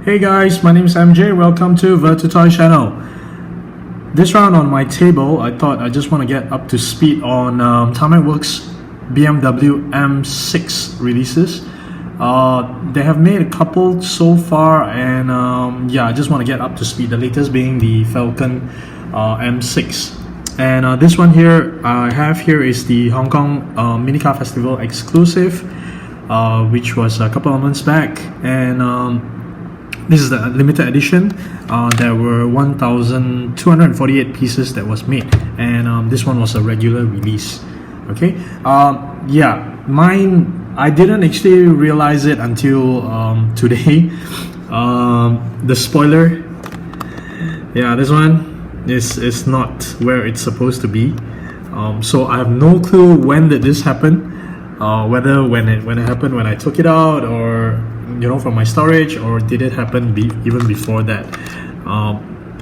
Hey guys, my name is MJ. Welcome to Vertutoy channel. This round on my table, I thought I just want to get up to speed on Tarmacworks BMW M6 releases. They have made a couple so far, and yeah, I just want to get up to speed. The latest being the Falken M6. And this one here I have here is the Hong Kong Minicar Festival exclusive, which was a couple of months back, and this is the limited edition. There were 1,248 pieces that was made, and this one was a regular release. Okay, yeah, mine, I didn't actually realize it until today. The spoiler, yeah, this one is not where it's supposed to be. So I have no clue when did this happen. Whether when it happened when I took it out, or from my storage, or did it happen even before that.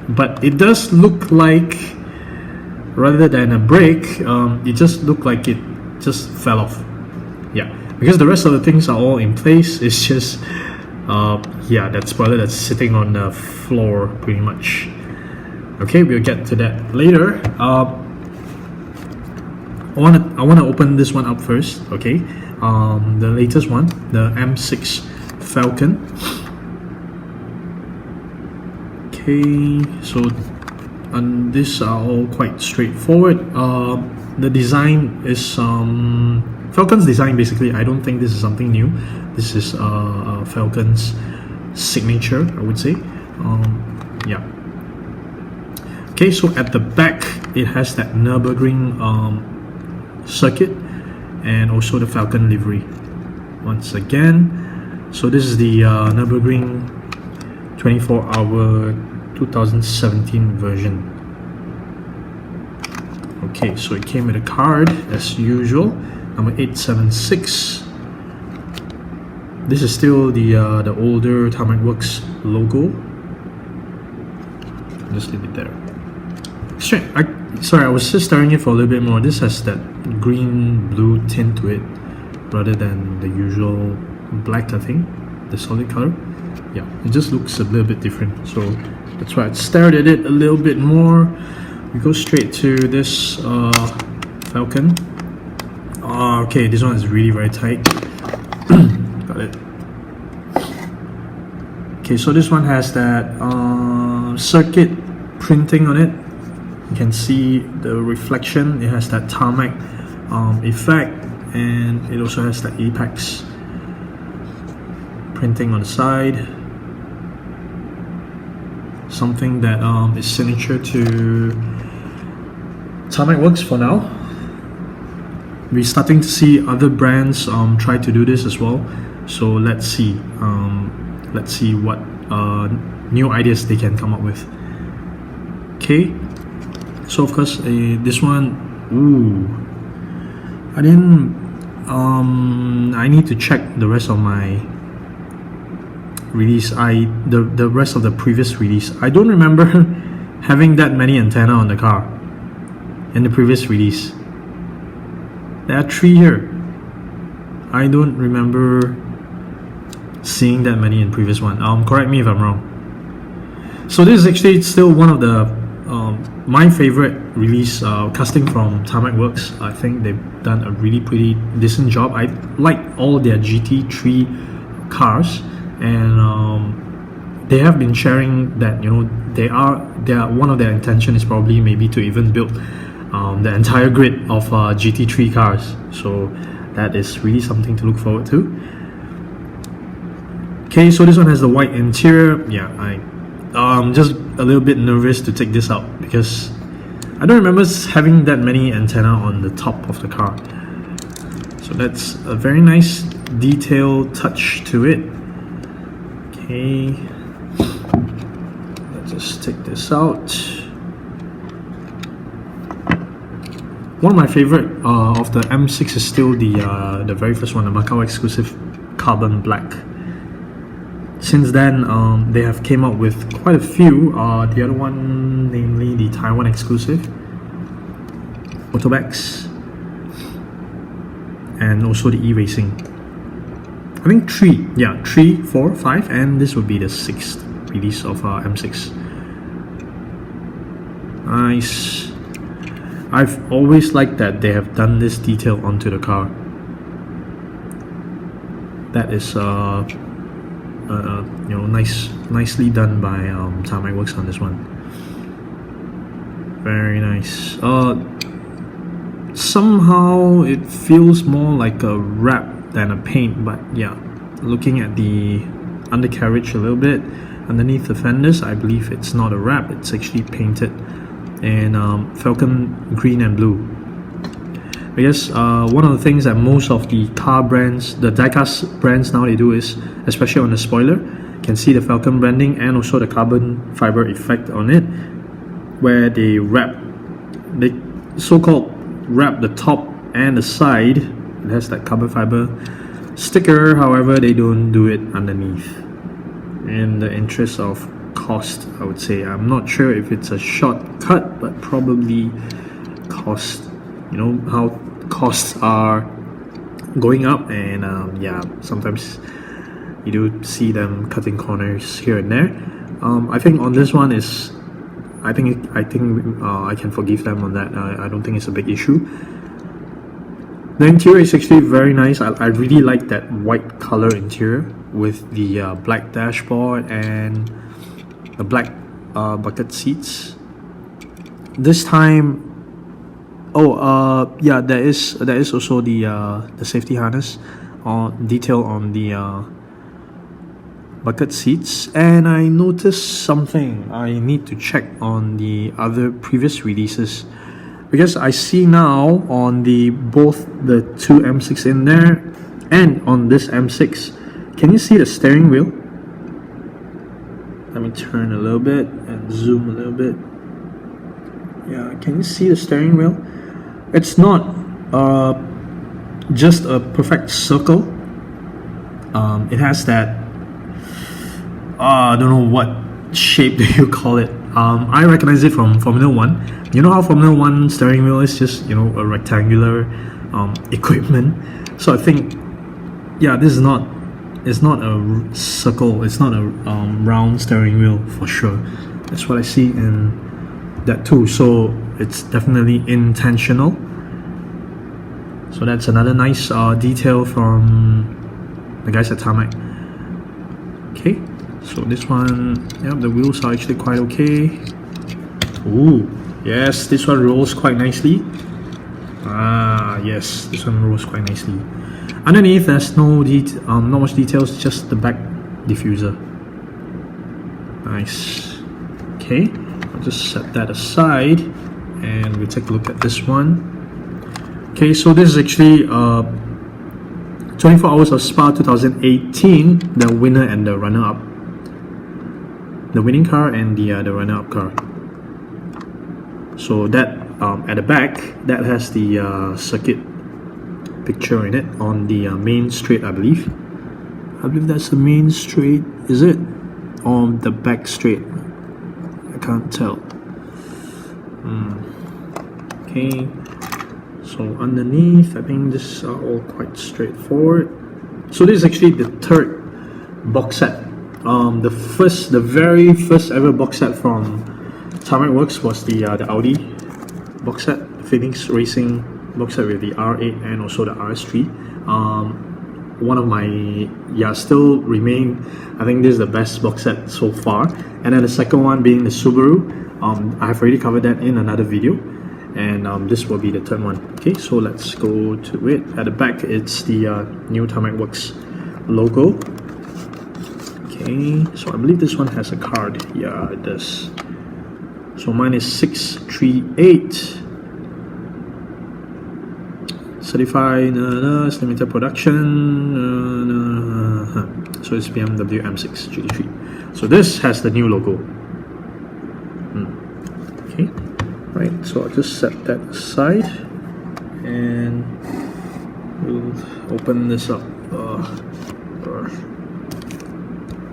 But it does look like, rather than a break, it just looked like it just fell off. Yeah, because the rest of the things are all in place. It's just yeah, that spoiler that's sitting on the floor pretty much. Okay, we'll get to that later. I want to open this one up first. Okay, the latest one, the M6 Falken. Okay, so these are all quite straightforward. The design is Falken's design. Basically, I don't think this is something new. This is Falken's signature, I would say. Yeah. Okay, so at the back it has that Nürburgring circuit, and also the Falken livery once again. So this is the Nürburgring 24-hour 2017 version. Okay, so it came with a card as usual, number 876. This is still the older Tarmacworks logo. Just leave it there. Sure, sorry, I was just staring it for a little bit more. This has that green-blue tint to it, rather than the usual black, I think, the solid color. Yeah, it just looks a little bit different, so that's why I stared at it a little bit more. We go straight to this Falken. Okay, this one is really very tight. Got it. Okay, so this one has that circuit printing on it. You can see the reflection. It has that Tarmac effect, and it also has the apex printing on the side. Something that is signature to Tarmacworks for now. We're starting to see other brands try to do this as well. So let's see what new ideas they can come up with. Okay. So of course, this one, I didn't, I need to check the rest of my release. The rest of the previous release, I don't remember having that many antenna on the car in the previous release. There are 3 here. I don't remember seeing that many in previous one. Correct me if I'm wrong. So this is actually still one of the my favorite release casting from Tarmacworks. I think they've done a really pretty decent job. I like all their GT3 cars, and they have been sharing that they are one of their intention is probably maybe to even build the entire grid of GT3 cars. So that is really something to look forward to. Okay, so this one has the white interior. Yeah, I'm just a little bit nervous to take this out because I don't remember having that many antenna on the top of the car. So that's a very nice detail touch to it. Okay, let's just take this out. One of my favorite of the M6 is still the very first one, the Macau exclusive carbon black. Since then, they have came out with quite a few. The other one, namely the Taiwan exclusive, Autobacks, and also the e-racing. I think 3, yeah, 3, 4, 5, and this would be the 6th release of M6. Nice. I've always liked that they have done this detail onto the car. That is you know, nicely done by Tarmacworks on this one. Very nice. Somehow it feels more like a wrap than a paint, but yeah, looking at the undercarriage a little bit underneath the fenders, I believe it's not a wrap, it's actually painted in Falken green and blue. I guess one of the things that most of the car brands, the diecast brands now, they do is, especially on the spoiler, can see the Falken branding and also the carbon fiber effect on it, where they so-called wrap the top and the side. It has that carbon fiber sticker, however they don't do it underneath in the interest of cost, I would say. I'm not sure if it's a shortcut, but probably cost. You know how costs are going up, and yeah, sometimes you do see them cutting corners here and there. I think on this one is, I think I can forgive them on that. I don't think it's a big issue. The interior is actually very nice. I really like that white color interior with the black dashboard and the black bucket seats. This time, yeah, there is also the safety harness detail on the bucket seats. And I noticed something I need to check on the other previous releases, because I see now on both the two M6 in there and on this M6, can you see the steering wheel? Let me turn a little bit and zoom a little bit. Yeah, can you see the steering wheel? It's not just a perfect circle. It has that, I don't know what shape do you call it. I recognize it from Formula 1. You know how Formula 1 steering wheel is just, you know, a rectangular equipment. So I think, yeah, this is not, it's not a circle, it's not a round steering wheel for sure. That's what I see in that too. So it's definitely intentional. So that's another nice detail from the guys at Tarmac. Okay, so this one, yeah, the wheels are actually quite okay. Ooh, yes, this one rolls quite nicely. Yes, this one rolls quite nicely. Underneath, there's not much details, just the back diffuser. Nice. Okay, I'll just set that aside and we'll take a look at this one. Okay, so this is actually 24 Hours of Spa 2018, the winner and the runner-up. The winning car and the runner-up car. So that at the back, that has the circuit picture in it on the main straight, I believe. I believe that's the main straight, is it? Or the back straight? I can't tell. Okay, so underneath, I think this are all quite straightforward. So this is actually the third box set. The very first ever box set from Tarmacworks was the Audi box set, Phoenix Racing box set with the R8 and also the RS3. One of my, still remain, I think this is the best box set so far. And then the second one being the Subaru. I have already covered that in another video, and this will be the third one. Okay, so let's go to it. At the back, it's the new Tarmacworks logo. Okay, so I believe this one has a card. Yeah, it does. So mine is 638. Certified, it's limited production. So it's BMW M6 GT3. So this has the new logo. Okay, right. So I'll just set that aside, and we'll open this up.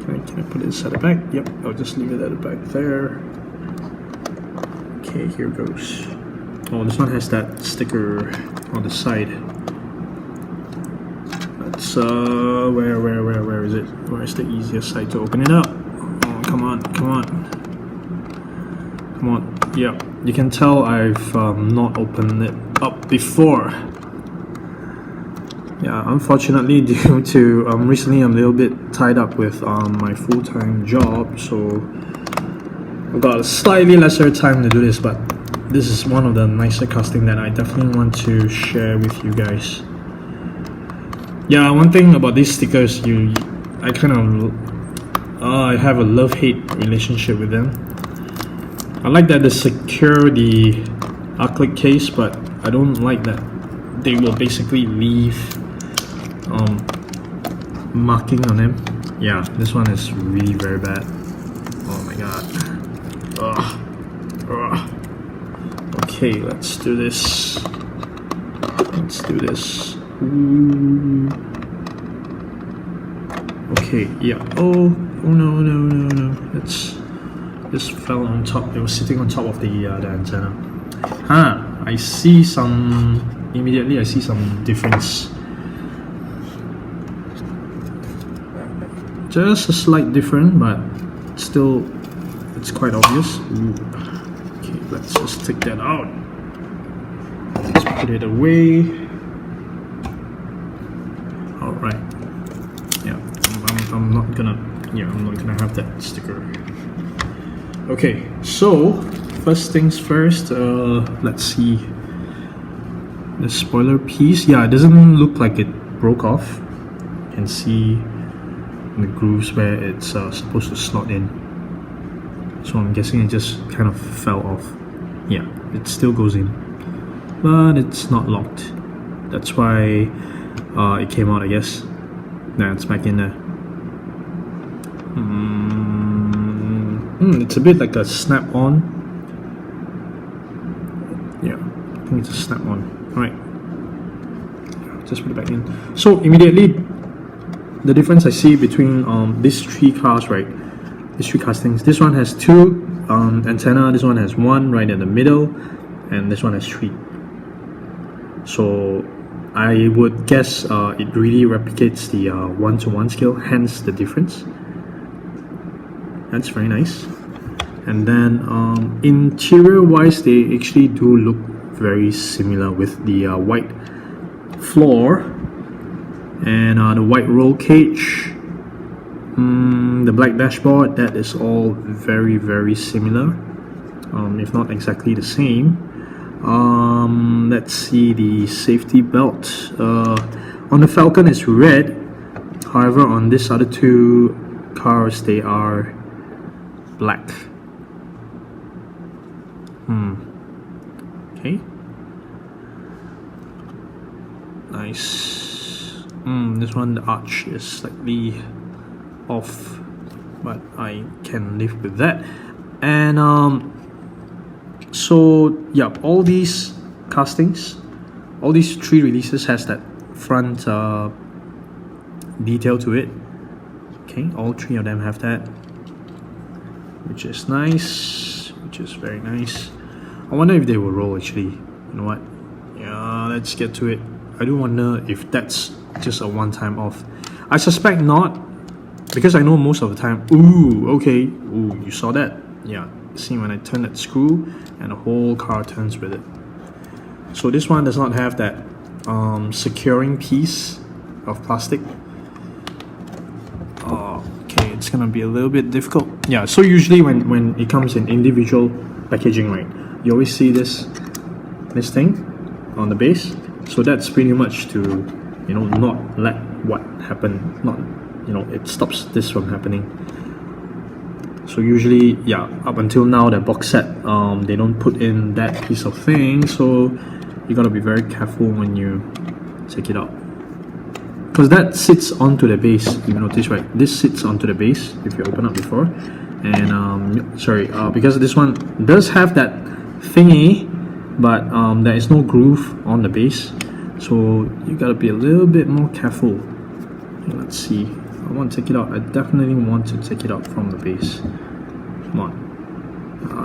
Can I put this at the back? Yep, I'll just leave it at the back there. Okay, here goes. Oh, this one has that sticker on the side. Let's where is it? Where is the easiest side to open it up? Oh, come on. Yeah, you can tell I've not opened it up before. Yeah, unfortunately, due to recently I'm a little bit tied up with my full-time job, so I've got a slightly lesser time to do this, but this is one of the nicer casting that I definitely want to share with you guys. Yeah, one thing about these stickers, I have a love-hate relationship with them. I like that they secure the acrylic case, but I don't like that they will basically leave marking on them. Yeah, this one is really very bad. Oh my god. Okay, let's do this. Ooh. Okay, yeah. Oh no. This fell on top. It was sitting on top of the antenna. Immediately I see some difference. Just a slight difference, but still it's quite obvious. Ooh. Okay, let's just take that out. Let's put it away. Alright. Yeah, I'm not gonna have that sticker. Okay, so first things first, let's see the spoiler piece. Yeah, it doesn't look like it broke off. You can see the grooves where it's supposed to slot in, so I'm guessing it just kind of fell off. Yeah, it still goes in, but it's not locked. That's why it came out, I guess. Now it's back in there. It's a bit like a snap-on. Yeah, I think it's a snap-on. Alright, just put it back in. So immediately, the difference I see between these three cars, right? These three castings. This one has two antenna. This one has one right in the middle, and this one has three. So I would guess it really replicates the 1:1 scale, hence the difference. That's very nice. And then interior wise, they actually do look very similar with the white floor and the white roll cage, the black dashboard. That is all very, very similar, if not exactly the same. Let's see the safety belt. On the Falken it's red, however on this other two cars they are black. Okay, nice. This one, the arch is slightly off, but I can live with that. And so yeah, all these castings, all these three releases has that front detail to it. Okay, all three of them have that, which is nice, which is very nice. I wonder if they will roll actually. You know what? Yeah, let's get to it. I do wonder if that's just a one-time off. I suspect not, because I know most of the time. Ooh, okay. Ooh, you saw that? Yeah. See when I turn that screw and the whole car turns with it. So this one does not have that securing piece of plastic. Okay, it's gonna be a little bit difficult. Yeah, so usually when it comes in individual packaging, right, you always see this thing on the base. So that's pretty much to, you know, not let what happened, not, you know, it stops this from happening. So usually, yeah, up until now the Boxset, they don't put in that piece of thing, so you gotta be very careful when you take it out, because that sits onto the base. You notice, right? This sits onto the base if you open up before, and because this one does have that thingy, but there is no groove on the base, so you gotta be a little bit more careful. Okay, let's see. I want to take it out. I definitely want to take it out from the base. Come on.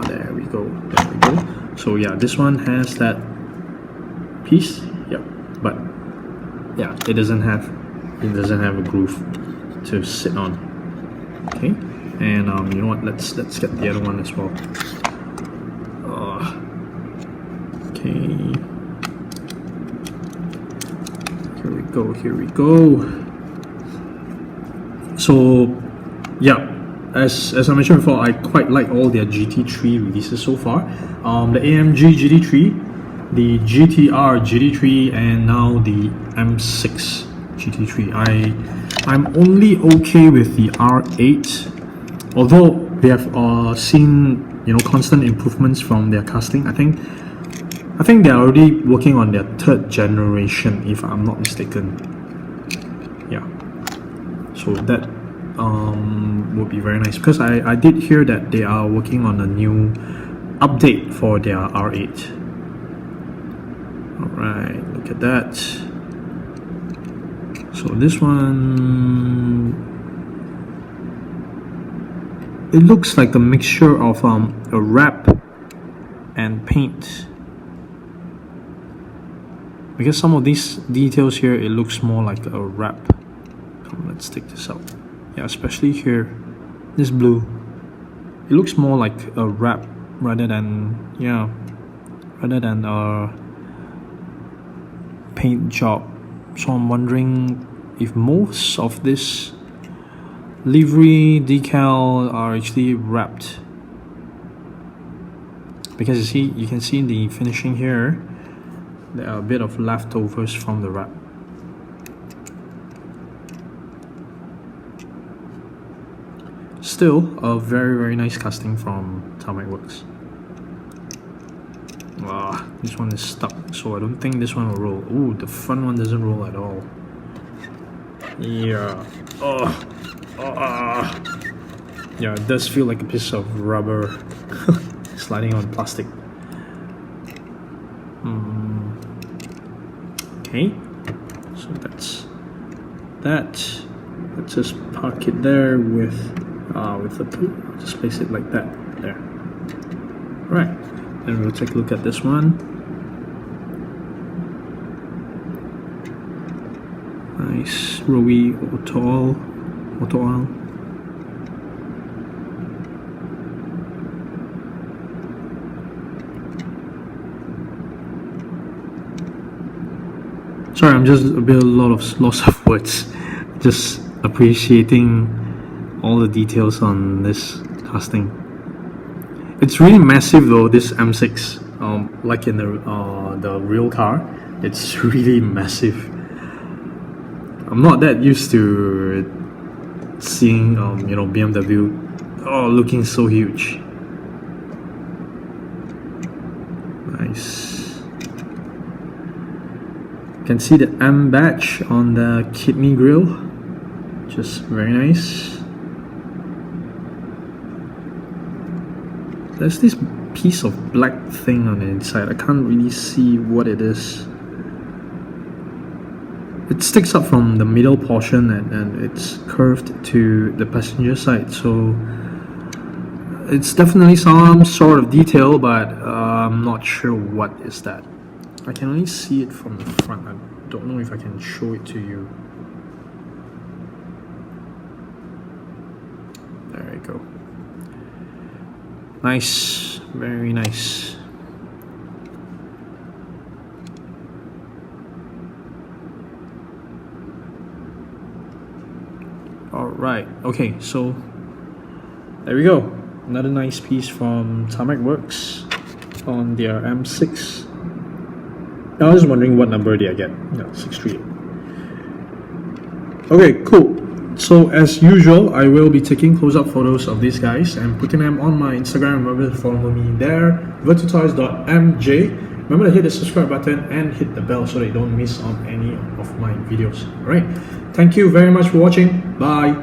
There we go. There we go. So yeah, this one has that piece. Yep. But yeah, it doesn't have it doesn't have a groove to sit on. Okay, and you know what? Let's get the other one as well. Okay, here we go. So yeah, as I mentioned before, I quite like all their GT3 releases so far. The AMG GT3, the GTR GT3, and now the M6 GT3. I'm only okay with the R8, although we have seen constant improvements from their casting. I think they're already working on their third generation, if I'm not mistaken. Yeah, so that would be very nice, because I did hear that they are working on a new update for their R8. Alright, look at that. So this one, it looks like a mixture of a wrap and paint, because some of these details here, it looks more like a wrap. Let's take this out. Yeah, especially here, this blue, it looks more like a wrap rather than a paint job. So I'm wondering if most of this livery decal are actually wrapped, because you can see in the finishing here, there are a bit of leftovers from the wrap. Still a very nice casting from Tarmacworks. This one is stuck, so I don't think this one will roll. Ooh, the front one doesn't roll at all. Yeah. Yeah, it does feel like a piece of rubber sliding on plastic. Okay, so that's that. Let's just park it there with the pool. Just place it like that there. Right, and we'll take a look at this one. Nice Rowie auto oil. Sorry, I'm just a lot of loss of words. Just appreciating all the details on this casting. It's really massive though, this M6. Like in the real car, it's really massive. I'm not that used to seeing BMW looking so huge. Nice. You can see the M badge on the kidney grille, just very nice. There's this piece of black thing on the inside. I can't really see what it is. It sticks up from the middle portion and it's curved to the passenger side, so it's definitely some sort of detail, but I'm not sure what is that. I can only see it from the front. I don't know if I can show it to you. There you go. Nice, very nice. Alright, okay, so there we go. Another nice piece from Tarmacworks on their M6. I was just wondering what number did I get. No, 638. Okay, cool. So as usual, I will be taking close-up photos of these guys and putting them on my Instagram. Remember to follow me there, vertotoys.mj. Remember to hit the subscribe button and hit the bell so that you don't miss on any of my videos. Alright, thank you very much for watching. Bye.